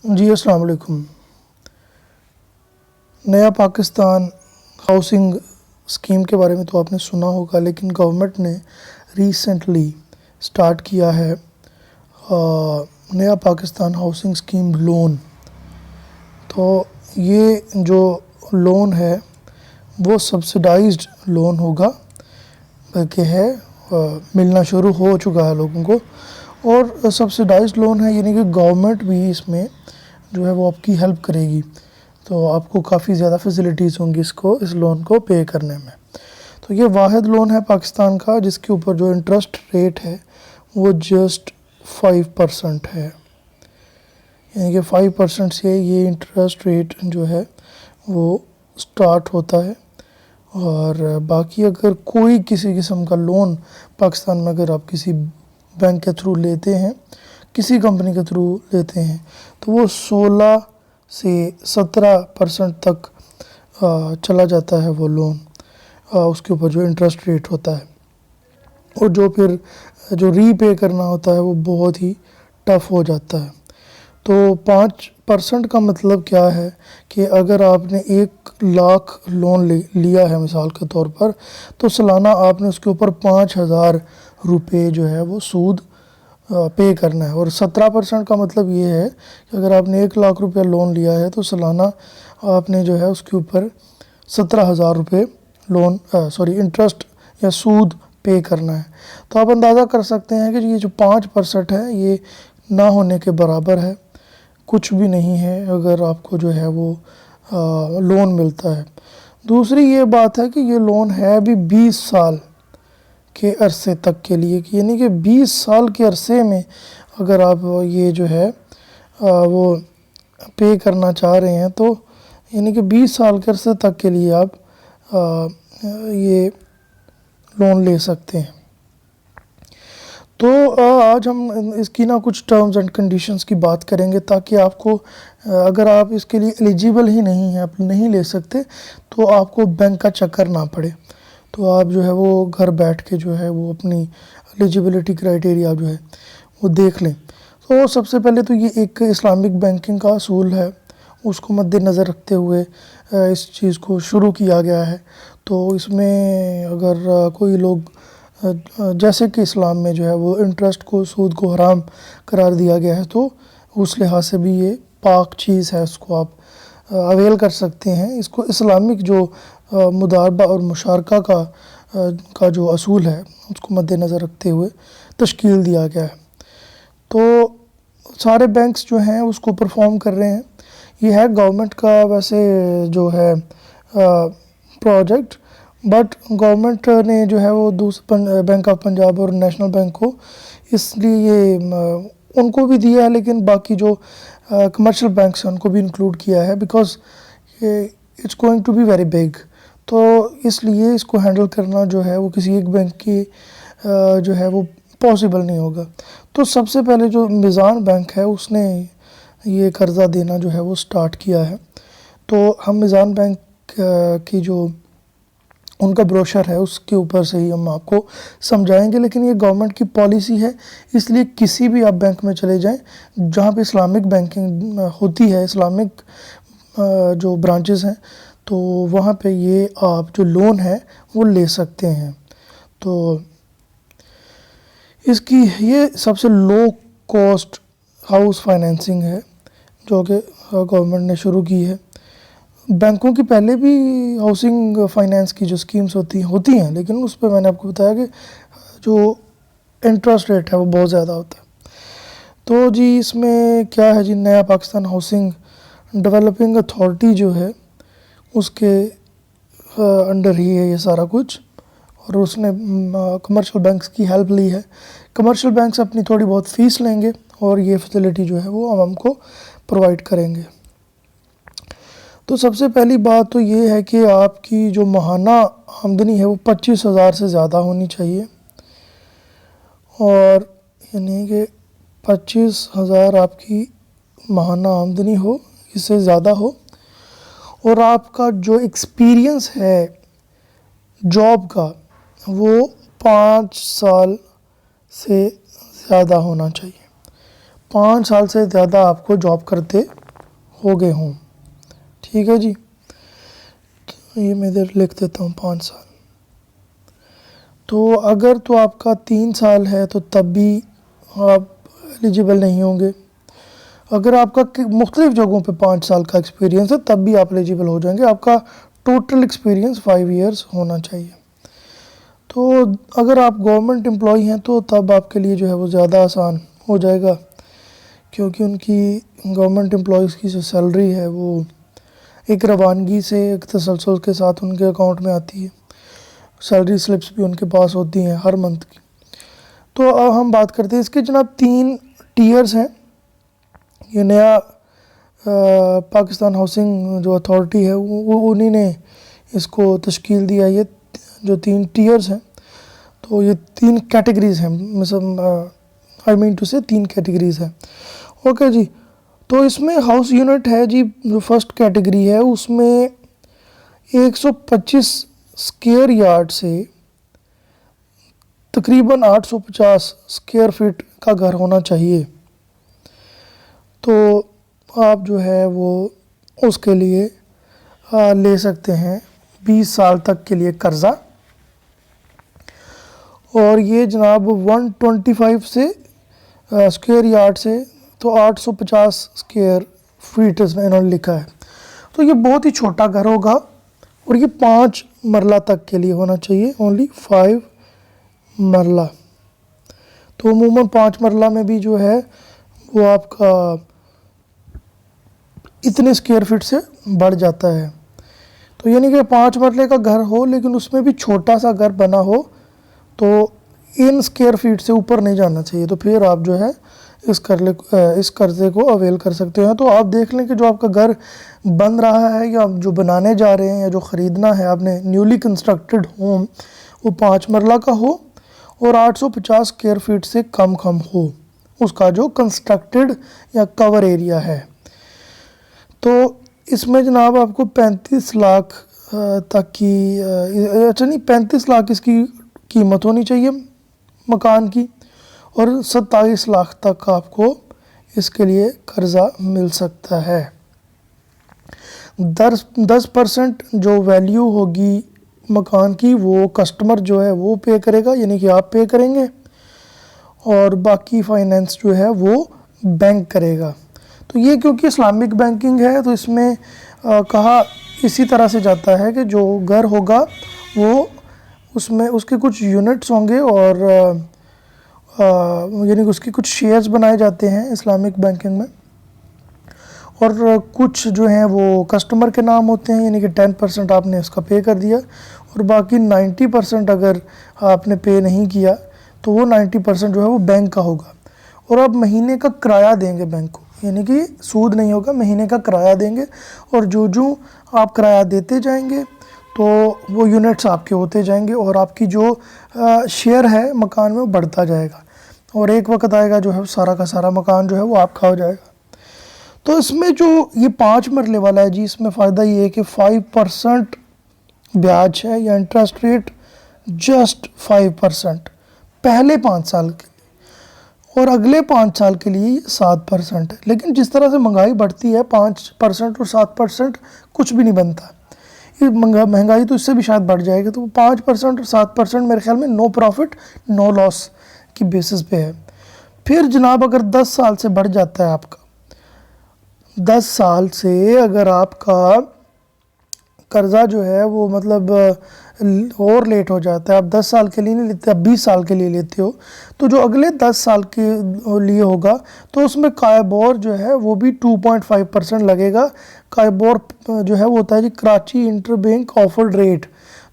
जी अस्सलाम वालेकुम। नया पाकिस्तान हाउसिंग स्कीम के बारे में तो आपने सुना होगा, लेकिन गवर्नमेंट ने रिसेंटली स्टार्ट किया है नया पाकिस्तान हाउसिंग स्कीम लोन। तो ये जो लोन है वो सब्सिडाइज्ड लोन होगा, बल्कि है मिलना शुरू हो चुका है लोगों को। और सब्सिडाइज्ड लोन है, यानी कि गवर्नमेंट भी इसमें जो है वो आपकी हेल्प करेगी। तो आपको काफ़ी ज़्यादा फैसिलिटीज़ होंगी इस लोन को पे करने में। तो ये वाहिद लोन है पाकिस्तान का जिसके ऊपर जो इंटरेस्ट रेट है वो जस्ट 5% है, यानी कि 5% से ये इंटरेस्ट रेट जो है वो स्टार्ट होता है। और बाकी अगर कोई किसी किस्म का लोन पाकिस्तान में अगर आप किसी बैंक के थ्रू लेते हैं, किसी कंपनी के थ्रू लेते हैं, तो वो 16 से 17% तक चला जाता है वो लोन, उसके ऊपर जो इंटरेस्ट रेट होता है। और जो फिर जो रीपे करना होता है वो बहुत ही टफ़ हो जाता है। तो 5% का मतलब क्या है कि अगर आपने 1 लाख लोन लिया है मिसाल के तौर पर, तो सालाना आपने उसके ऊपर 5,000 रुपये जो है वो सूद पे करना है। और 17% का मतलब ये है कि अगर आपने 1 लाख रुपया लोन लिया है तो सालाना आपने जो है उसके ऊपर 17,000 रुपये लोन इंटरेस्ट या सूद पे करना है। तो आप अंदाज़ा कर सकते हैं कि ये जो 5% है ये ना होने के बराबर है, कुछ भी नहीं है अगर आपको जो है वो लोन मिलता है। दूसरी ये बात है कि ये लोन है अभी 20 साल के अरसे तक के लिए, यानी कि 20 साल के अरसे में अगर आप ये जो है वो पे करना चाह रहे हैं, तो यानी कि 20 साल के अरसे तक के लिए आप ये लोन ले सकते हैं। तो आज हम इसकी ना कुछ टर्म्स एंड कंडीशंस की बात करेंगे, ताकि आपको अगर आप इसके लिए एलिजिबल ही नहीं हैं, आप नहीं ले सकते, तो आपको बैंक का चक्कर ना पड़े। तो आप जो है वो घर बैठ के जो है वो अपनी एलिजिबिलिटी क्राइटेरिया जो है वो देख लें। तो सबसे पहले तो ये एक इस्लामिक बैंकिंग का असूल है, उसको मद्देनज़र रखते हुए इस चीज़ को शुरू किया गया है। तो इसमें अगर कोई लोग जैसे कि इस्लाम में जो है वो इंटरेस्ट को, सूद को हराम करार दिया गया है, तो उस लिहाज से भी ये पाक चीज़ है, उसको आप अवेल कर सकते हैं। इसको इस्लामिक जो मुदारबा और मुशारका का जो असूल है उसको मद्देनज़र रखते हुए तश्कील दिया गया है। तो सारे बैंक्स जो हैं उसको परफॉर्म कर रहे हैं। ये है गवर्नमेंट का वैसे जो है प्रोजेक्ट, बट गवर्नमेंट ने जो है वो दूसरे बैंक ऑफ पंजाब और नेशनल बैंक को इसलिए ये उनको भी दिया है, लेकिन बाकी जो कमर्शियल बैंक्स हैं उनको भी इंक्लूड किया है, because it's going to be very big. तो इसलिए इसको हैंडल करना जो है वो किसी एक बैंक की जो है वो पॉसिबल नहीं होगा। तो सबसे पहले जो मिज़ान बैंक है उसने ये कर्ज़ा देना जो है वो स्टार्ट किया है। तो हम मिज़ान बैंक की जो उनका ब्रोशर है उसके ऊपर से ही हम आपको समझाएंगे, लेकिन ये गवर्नमेंट की पॉलिसी है, इसलिए किसी भी आप बैंक में चले जाएं जहाँ पे इस्लामिक बैंकिंग होती है, इस्लामिक जो ब्रांचेस हैं, तो वहाँ पे ये आप जो लोन है वो ले सकते हैं। तो इसकी ये सबसे लो कॉस्ट हाउस फाइनेंसिंग है जो कि गवर्नमेंट ने शुरू की है। बैंकों की पहले भी हाउसिंग फाइनेंस की जो स्कीम्स होती हैं, लेकिन उस पर मैंने आपको बताया कि जो इंटरेस्ट रेट है वो बहुत ज़्यादा होता है। तो जी इसमें क्या है जी, नया पाकिस्तान हाउसिंग डेवलपिंग अथॉरिटी जो है उसके अंडर ही है ये सारा कुछ, और उसने कमर्शियल बैंक्स की हेल्प ली है। कमर्शियल बैंक्स अपनी थोड़ी बहुत फ़ीस लेंगे और ये फैसिलिटी जो है वो आवाम को प्रोवाइड करेंगे। तो सबसे पहली बात तो ये है कि आपकी जो माहाना आमदनी है वो 25,000 से ज़्यादा होनी चाहिए, और यानी कि 25,000 आपकी माहाना आमदनी हो, इससे ज़्यादा हो, और आपका जो एक्सपीरियंस है जॉब का वो 5 साल से ज़्यादा होना चाहिए। 5 साल से ज़्यादा आपको जॉब करते हो गए हों। ठीक है जी, तो ये मैं इधर लिख देता हूँ 5 साल। तो अगर तो आपका 3 साल है तो तब भी आप एलिजिबल नहीं होंगे। अगर आपका मुख्तलिफ जगहों पे 5 साल का एक्सपीरियंस है तब भी आप एलिजिबल हो जाएंगे। आपका टोटल एक्सपीरियंस 5 ईयर्स होना चाहिए। तो अगर आप गवर्नमेंट एम्प्लॉई हैं तो तब आपके लिए जो है वो ज़्यादा आसान हो जाएगा, क्योंकि उनकी गवर्नमेंट एम्प्लॉयज़ की जो सैलरी है वो एक रवानगी से, एक तसलसल के साथ उनके अकाउंट में आती है। सैलरी स्लिप्स भी उनके पास होती हैं हर मंथ की। तो अब हम बात करते हैं इसके जनाब 3 टीयर्स हैं। ये नया पाकिस्तान हाउसिंग जो अथॉरिटी है वो उन्हीं ने इसको तश्कील दिया। ये जो 3 टीयर्स हैं, तो ये 3 कैटेगरीज़ हैं, मतलब आई मीन टू से 3 कैटेगरीज़ हैं। ओके जी, तो इसमें हाउस यूनिट है जी, जो फर्स्ट कैटेगरी है उसमें 125 स्क्वायर यार्ड से तकरीबन 850 स्क्वायर फीट का घर होना चाहिए। तो आप जो है वो उसके लिए ले सकते हैं 20 साल तक के लिए कर्ज़ा। और ये जनाब 125 से स्क्वायर यार्ड से तो 850 स्क्वायर फीट इसमें इन्होंने लिखा है। तो ये बहुत ही छोटा घर होगा और ये 5 मरला तक के लिए होना चाहिए, ओनली 5 मरला। तो अमूमन 5 मरला में भी जो है वो आपका इतने स्क्वायर फीट से बढ़ जाता है। तो यानी कि 5 मरले का घर हो लेकिन उसमें भी छोटा सा घर बना हो तो इन स्क्वायर फीट से ऊपर नहीं जाना चाहिए। तो फिर आप जो है इस कर्ज़े को अवेल कर सकते हैं। तो आप देख लें कि जो आपका घर बन रहा है या जो बनाने जा रहे हैं या जो ख़रीदना है आपने, न्यूली कंस्ट्रक्टेड होम, वो 5 मरला का हो और 850 स्क्वायर फीट से कम हो उसका जो कंस्ट्रक्टेड या कवर एरिया है। तो इसमें जनाब आपको 35 लाख तक की, अच्छा नहीं, 35 लाख इसकी कीमत होनी चाहिए मकान की और 27 लाख तक आपको इसके लिए कर्ज़ा मिल सकता है। 10% जो वैल्यू होगी मकान की वो कस्टमर जो है वो पे करेगा, यानी कि आप पे करेंगे, और बाकी फाइनेंस जो है वो बैंक करेगा। तो ये क्योंकि इस्लामिक बैंकिंग है तो इसमें कहा इसी तरह से जाता है कि जो घर होगा वो उसमें उसके कुछ यूनिट्स होंगे और यानी कि उसके कुछ शेयर्स बनाए जाते हैं इस्लामिक बैंकिंग में, और कुछ जो हैं वो कस्टमर के नाम होते हैं, यानी कि 10% आपने उसका पे कर दिया और बाकी 90% अगर आपने पे नहीं किया तो वो 90% जो है वो बैंक का होगा। और आप महीने का किराया देंगे बैंक को, यानी कि सूद नहीं होगा, महीने का किराया देंगे, और जो आप किराया देते जाएंगे तो वो यूनिट्स आपके होते जाएंगे और आपकी जो शेयर है मकान में वो बढ़ता जाएगा, और एक वक्त आएगा जो है सारा का सारा मकान जो है वो आपका हो जाएगा। तो इसमें जो ये 5 मरले वाला है जी, इसमें फ़ायदा ये है कि 5% ब्याज है या इंटरेस्ट रेट, जस्ट 5% पहले 5 साल के लिए, और अगले 5 साल के लिए 7% है। लेकिन जिस तरह से महंगाई बढ़ती है 5% और 7% कुछ भी नहीं बनता, ये महंगाई तो इससे भी शायद बढ़ जाएगी। तो 5% और 7% मेरे ख्याल में नो प्रॉफिट नो लॉस की बेसिस पे है। फिर जनाब अगर 10 साल से बढ़ जाता है आपका, 10 साल से अगर आपका कर्ज़ा जो है वो मतलब और लेट हो जाता है, आप 10 साल के लिए नहीं लेते, आप 20 साल के लिए लेते हो, तो जो अगले 10 साल के लिए होगा तो उसमें कायबोर जो है वो भी 2.5% लगेगा। कायबोर जो है वो होता है जी Karachi inter bank offered rate,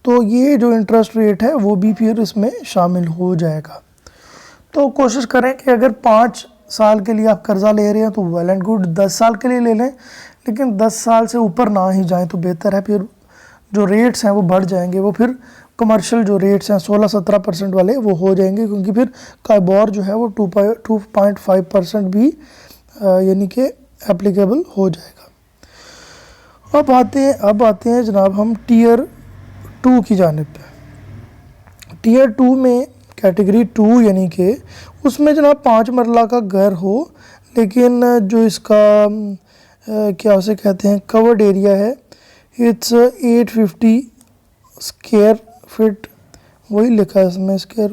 तो ये जो इंटरेस्ट रेट है वो भी फिर इसमें शामिल हो जाएगा। तो कोशिश करें कि अगर 5 साल के लिए आप कर्ज़ा ले रहे हैं तो वेल एंड गुड, 10 साल के लिए ले लें, लेकिन 10 साल से ऊपर ना ही जाएं तो बेहतर है। फिर जो रेट्स हैं वो बढ़ जाएंगे, वो फिर कमर्शियल जो रेट्स हैं 16-17% वाले वो हो जाएंगे, क्योंकि फिर कायबोर जो है वो 2.5% भी यानी कि एप्लीकेबल हो जाएगा। अब आते हैं जनाब हम टीयर 2 की जानिब पे। टीयर 2 में कैटेगरी 2 यानी कि उसमें जनाब 5 मरला का घर हो लेकिन जो इसका क्या उसे कहते हैं कवर्ड एरिया है, इट्स 850 स्क्वायर फीट, वही लिखा है इसमें square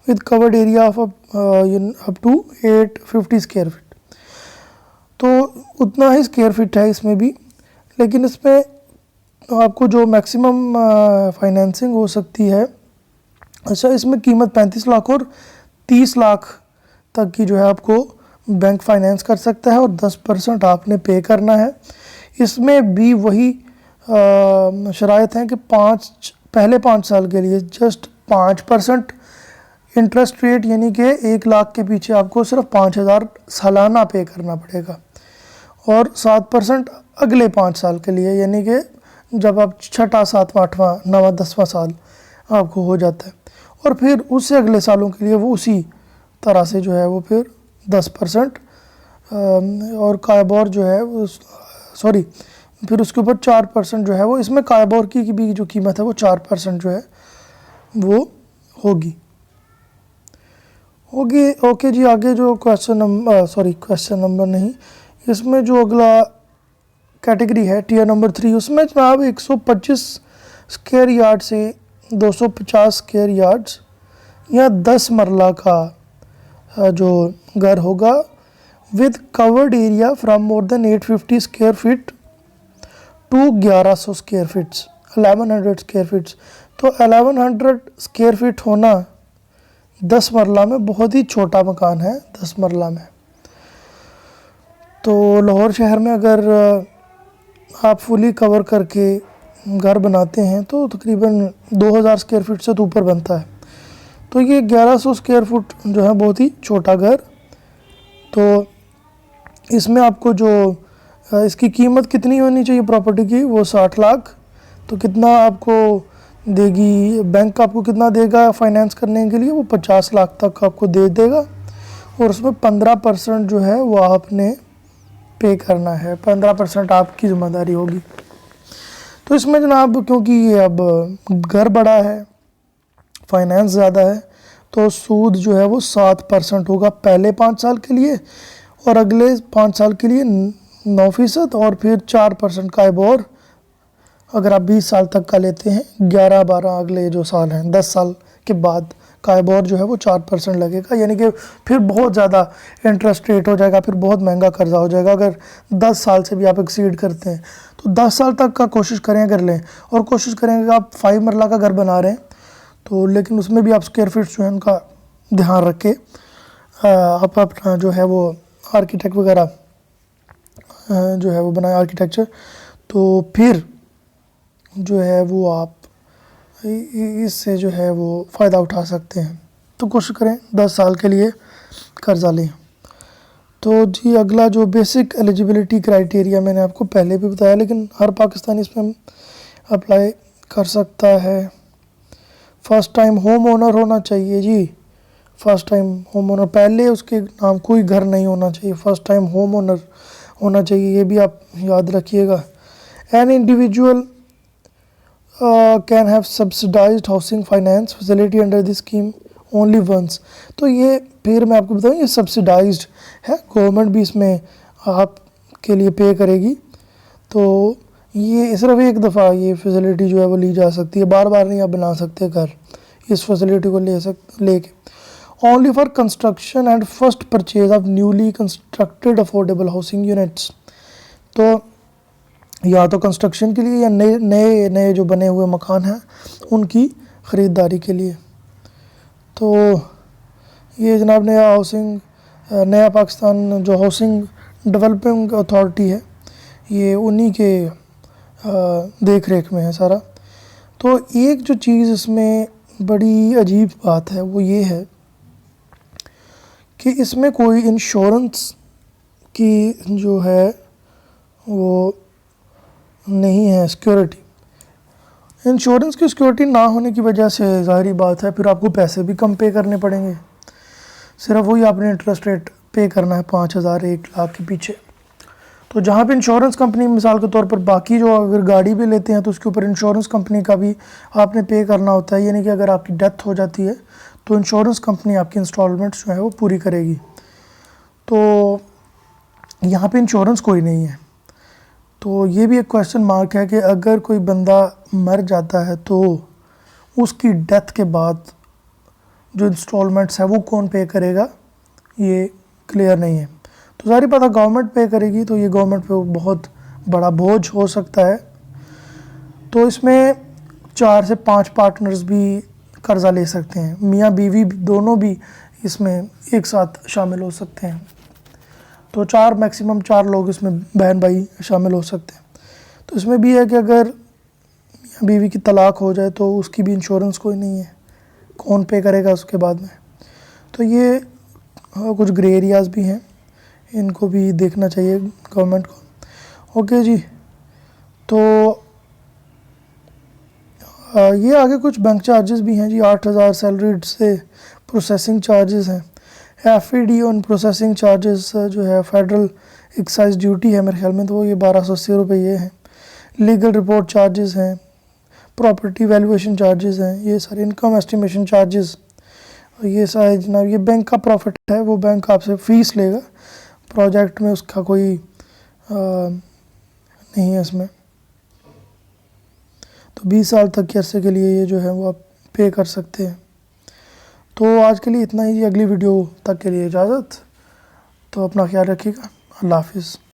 with covered area of up to 850 square feet. तो उतना ही स्क्वायर फीट है इसमें भी, लेकिन इसमें आपको जो मैक्सिमम फाइनेंसिंग हो सकती है, अच्छा इसमें कीमत 35 लाख और 30 लाख तक की जो है आपको बैंक फाइनेंस कर सकता है और 10% आपने पे करना है। इसमें भी वही शराइत हैं कि पहले 5 साल के लिए जस्ट 5% इंटरेस्ट रेट, यानी कि 1 लाख के पीछे आपको सिर्फ 5,000 सालाना पे करना पड़ेगा, और 7% अगले 5 साल के लिए, यानी कि जब आप 6वां 7वां 8वां 9वां 10वां साल आपको हो जाता है, और फिर उससे अगले सालों के लिए वो उसी तरह से जो है वो फिर 10% और कायबोर जो है सॉरी फिर उसके ऊपर 4% जो है वो, इसमें कायबोर की भी जो कीमत है वो 4% जो है वो होगी। ओके जी, आगे जो क्वेश्चन नंबर नहीं, इसमें जो अगला कैटेगरी है टियर नंबर 3, उसमें जनाब 125 स्क्वायर यार्ड से 250 स्क्वायर यार्ड्स या 10 मरला का जो घर होगा with covered area from more than 850 square feet to 1100 square feets 1100 square feets. तो 1100 स्क्वायर फीट होना 10 मरला में बहुत ही छोटा मकान है। 10 मरला में तो लाहौर शहर में अगर आप फुली कवर करके घर बनाते हैं तो तकरीबन 2000 स्क्वायर फीट से तो ऊपर बनता है। तो ये 1100 स्क्वायर फुट जो है बहुत ही छोटा घर। तो इसमें आपको जो इसकी कीमत कितनी होनी चाहिए प्रॉपर्टी की, वो 60 लाख। तो कितना आपको देगी बैंक, आपको कितना देगा फाइनेंस करने के लिए, वो 50 लाख तक आपको दे देगा, और उसमें 15% जो है वो आपने पे करना है। 15% आपकी ज़िम्मेदारी होगी। तो इसमें जनाब क्योंकि ये अब घर बड़ा है, फाइनेंस ज़्यादा है, तो सूद जो है वो 7% होगा पहले 5 साल के लिए, और अगले 5 साल के लिए 9%, और फिर 4% कायबोर अगर आप 20 साल तक का लेते हैं। 11-12 अगले जो साल हैं 10 साल के बाद कायबोर जो है वो 4% लगेगा, यानी कि फिर बहुत ज़्यादा इंटरेस्ट रेट हो जाएगा, फिर बहुत महंगा कर्जा हो जाएगा। अगर 10 साल से भी आप एक्सीड करते हैं तो 10 साल तक का कोशिश करें अगर लें, और कोशिश करेंगे कि आप 5 मरला का घर बना रहे हैं तो, लेकिन उसमें भी आप स्क्वायर फीट जो है उनका ध्यान रख के आप अपना जो है वो आर्किटेक्ट वगैरह जो है वो बनाए आर्किटेक्चर, तो फिर जो है वो आप इससे जो है वो फ़ायदा उठा सकते हैं। तो कोशिश करें 10 साल के लिए कर्जा लें। तो जी अगला जो बेसिक एलिजिबिलिटी क्राइटेरिया मैंने आपको पहले भी बताया, लेकिन हर पाकिस्तानी इसमें अप्लाई कर सकता है। फर्स्ट टाइम होम ओनर होना चाहिए जी, फर्स्ट टाइम होम ओनर, पहले उसके नाम कोई घर नहीं होना चाहिए, फर्स्ट टाइम होम ओनर होना चाहिए, ये भी आप याद रखिएगा। An individual can have subsidised housing finance facility under this scheme only once. तो ये फिर मैं आपको बताऊँ, ये सब्सिडाइज्ड है, गवर्नमेंट भी इसमें आपके लिए पे करेगी। तो ये सिर्फ एक दफ़ा ये फैसिलिटी जो है वो ली जा सकती है, बार बार नहीं आप बना सकते घर इस फैसिलिटी को लेके। Only for construction and first purchase of newly constructed affordable housing units. तो या तो कंस्ट्रक्शन के लिए या नए जो बने हुए मकान हैं उनकी ख़रीदारी के लिए। तो ये जनाब नया पाकिस्तान जो हाउसिंग डेवलपमेंट अथॉरिटी है, ये उन्हीं के देख रेख में है सारा। तो एक जो चीज़ इसमें बड़ी अजीब बात है वो ये है कि इसमें कोई इंश्योरेंस की जो है वो नहीं है सिक्योरिटी। इंश्योरेंस की सिक्योरिटी ना होने की वजह से ज़ाहिरी बात है फिर आपको पैसे भी कम पे करने पड़ेंगे, सिर्फ वही आपने इंटरेस्ट रेट पे करना है 5,000 1 लाख के पीछे। तो जहाँ पे इंश्योरेंस कंपनी मिसाल के तौर पर बाकी जो अगर गाड़ी भी लेते हैं तो उसके ऊपर इंश्योरेंस कंपनी का भी आपने पे करना होता है, यानी कि अगर आपकी डेथ हो जाती है तो इंश्योरेंस कंपनी आपकी इंस्टॉलमेंट्स जो है वो पूरी करेगी। तो यहाँ पे इंश्योरेंस कोई नहीं है। तो ये भी एक क्वेश्चन मार्क है कि अगर कोई बंदा मर जाता है तो उसकी डेथ के बाद जो इंस्टॉलमेंट्स है वो कौन पे करेगा, ये क्लियर नहीं है। तो सारी पता गवर्नमेंट पे करेगी, तो ये गवर्नमेंट पे बहुत बड़ा बोझ हो सकता है। तो इसमें 4 से 5 पार्टनर्स भी कर्ज़ा ले सकते हैं, मियाँ बीवी दोनों भी इसमें एक साथ शामिल हो सकते हैं। तो 4 मैक्सिमम 4 लोग इसमें बहन भाई शामिल हो सकते हैं। तो इसमें भी है कि अगर मियाँ बीवी की तलाक हो जाए तो उसकी भी इंश्योरेंस कोई नहीं है, कौन पे करेगा उसके बाद में। तो ये कुछ ग्रे एरियाज़ भी हैं, इनको भी देखना चाहिए गवर्नमेंट को। ओके जी, तो ये आगे कुछ बैंक चार्जेस भी हैं जी। 8,000 सैलरीड से प्रोसेसिंग चार्जेस हैं। एफ ऑन प्रोसेसिंग चार्जेस जो है फेडरल एक्साइज ड्यूटी है मेरे ख्याल में, तो वो ये 1280 रुपये ये हैं। लीगल रिपोर्ट चार्जेस हैं, प्रॉपर्टी वैल्यूएशन चार्जेस हैं, ये सारे इनकम एस्टिमेशन चार्जेस, ये सारे जनाब ये बैंक का प्रॉफिट है, वो बैंक आपसे फ़ीस लेगा, प्रोजेक्ट में उसका कोई नहीं है इसमें। तो 20 साल तक के अरसे के लिए ये जो है वो आप पे कर सकते हैं। तो आज के लिए इतना ही जी, अगली वीडियो तक के लिए इजाज़त। तो अपना ख्याल रखिएगा, अल्लाह हाफिज़।